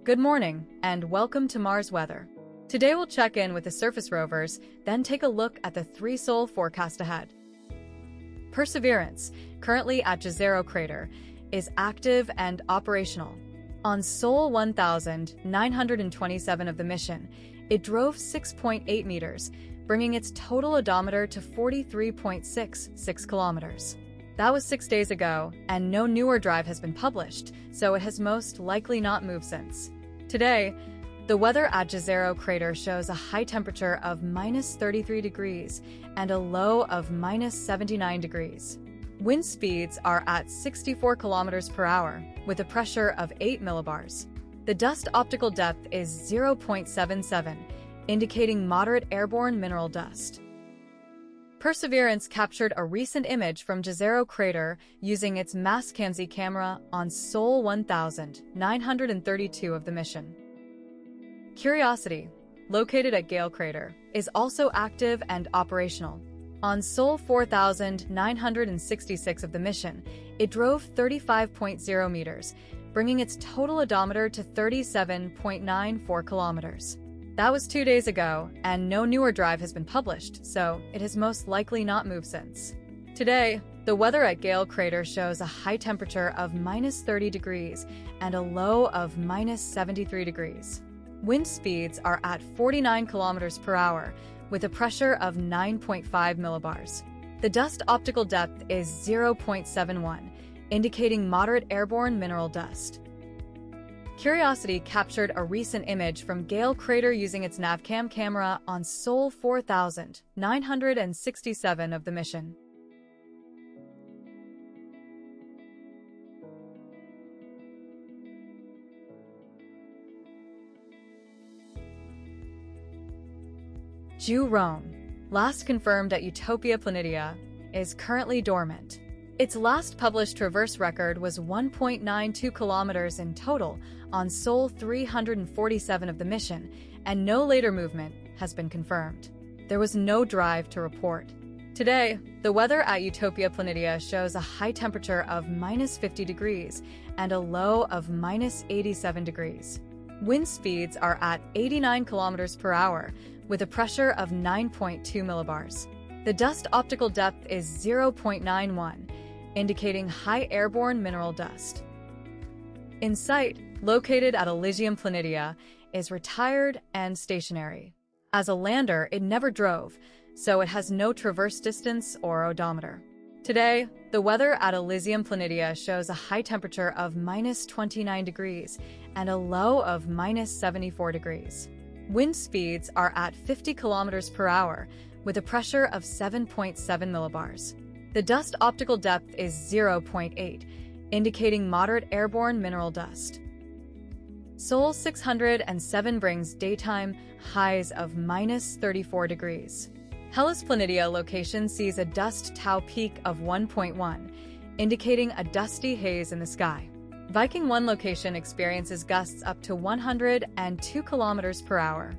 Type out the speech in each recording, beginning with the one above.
Good morning, and welcome to Mars Weather. Today we'll check in with the surface rovers, then take a look at the three-sol forecast ahead. Perseverance, currently at Jezero crater, is active and operational. On Sol 1927 of the mission, it drove 6.8 meters, bringing its total odometer to 43.66 kilometers. That was 6 days ago, and no newer drive has been published, so it has most likely not moved since. Today, the weather at Jezero crater shows a high temperature of -33 degrees and a low of -79 degrees. Wind speeds are at 64 kilometers per hour, with a pressure of 8 millibars. The dust optical depth is 0.77, indicating moderate airborne mineral dust. Perseverance captured a recent image from Jezero crater using its Mastkanzi camera on Sol 1932 of the mission. Curiosity, located at Gale crater, is also active and operational. On Sol 4966 of the mission, it drove 35.0 meters, bringing its total odometer to 37.94 kilometers. That was 2 days ago, and no newer drive has been published, so it has most likely not moved since. Today, the weather at Gale crater shows a high temperature of -30 degrees and a low of -73 degrees. Wind speeds are at 49 kilometers per hour, with a pressure of 9.5 millibars. The dust optical depth is 0.71, indicating moderate airborne mineral dust. Curiosity captured a recent image from Gale crater using its Navcam camera on Sol 4967 of the mission. Rome, last confirmed at Utopia Planitia, is currently dormant. Its last published traverse record was 1.92 kilometers in total on Sol 347 of the mission, and no later movement has been confirmed. There was no drive to report. Today, the weather at Utopia Planitia shows a high temperature of -50 degrees and a low of -87 degrees. Wind speeds are at 89 kilometers per hour, with a pressure of 9.2 millibars. The dust optical depth is 0.91, indicating high airborne mineral dust. InSight, located at Elysium Planitia, is retired and stationary. As a lander, it never drove, so it has no traverse distance or odometer. Today, the weather at Elysium Planitia shows a high temperature of -29 degrees and a low of -74 degrees. Wind speeds are at 50 kilometers per hour, with a pressure of 7.7 millibars. The dust optical depth is 0.8, indicating moderate airborne mineral dust. Sol 607 brings daytime highs of -34 degrees. Hellas Planitia location sees a dust tau peak of 1.1, indicating a dusty haze in the sky. Viking 1 location experiences gusts up to 102 kilometers per hour.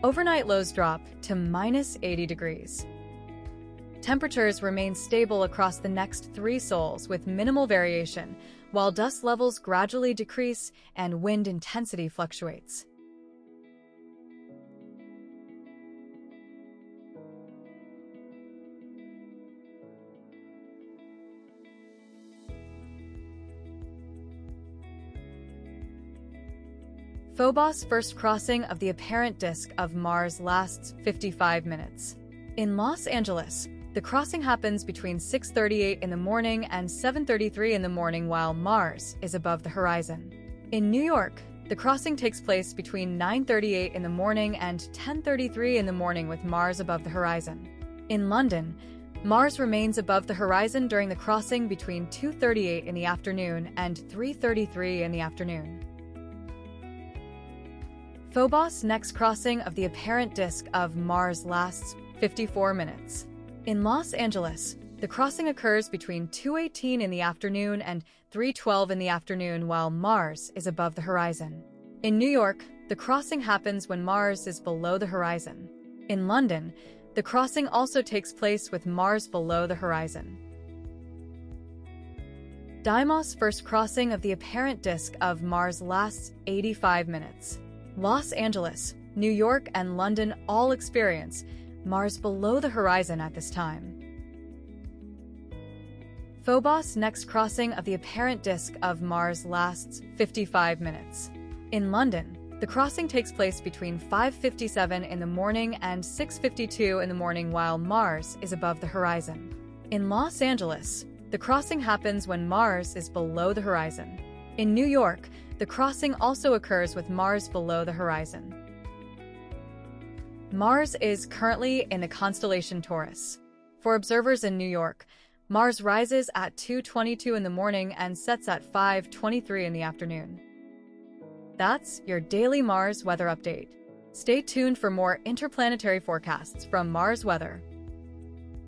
Overnight lows drop to -80 degrees. Temperatures remain stable across the next 3 sols with minimal variation, while dust levels gradually decrease and wind intensity fluctuates. Phobos' first crossing of the apparent disk of Mars lasts 55 minutes. In Los Angeles, the crossing happens between 6:38 in the morning and 7:33 in the morning while Mars is above the horizon. In New York, the crossing takes place between 9:38 in the morning and 10:33 in the morning with Mars above the horizon. In London, Mars remains above the horizon during the crossing between 2:38 in the afternoon and 3:33 in the afternoon. Phobos' next crossing of the apparent disk of Mars lasts 54 minutes. In Los Angeles, the crossing occurs between 2:18 in the afternoon and 3:12 in the afternoon while Mars is above the horizon. In New York, the crossing happens when Mars is below the horizon. In London, the crossing also takes place with Mars below the horizon. Deimos first crossing of the apparent disk of Mars lasts 85 minutes. Los Angeles, New York, and London all experience Mars below the horizon at this time. Phobos next crossing of the apparent disk of Mars lasts 55 minutes. In London, the crossing takes place between 5:57 in the morning and 6:52 in the morning while Mars is above the horizon. In Los Angeles, the crossing happens when Mars is below the horizon. In New York, the crossing also occurs with Mars below the horizon. Mars is currently in the constellation Taurus. For observers in New York, Mars rises at 2:22 in the morning and sets at 5:23 in the afternoon. That's your daily Mars weather update. Stay tuned for more interplanetary forecasts from Mars Weather.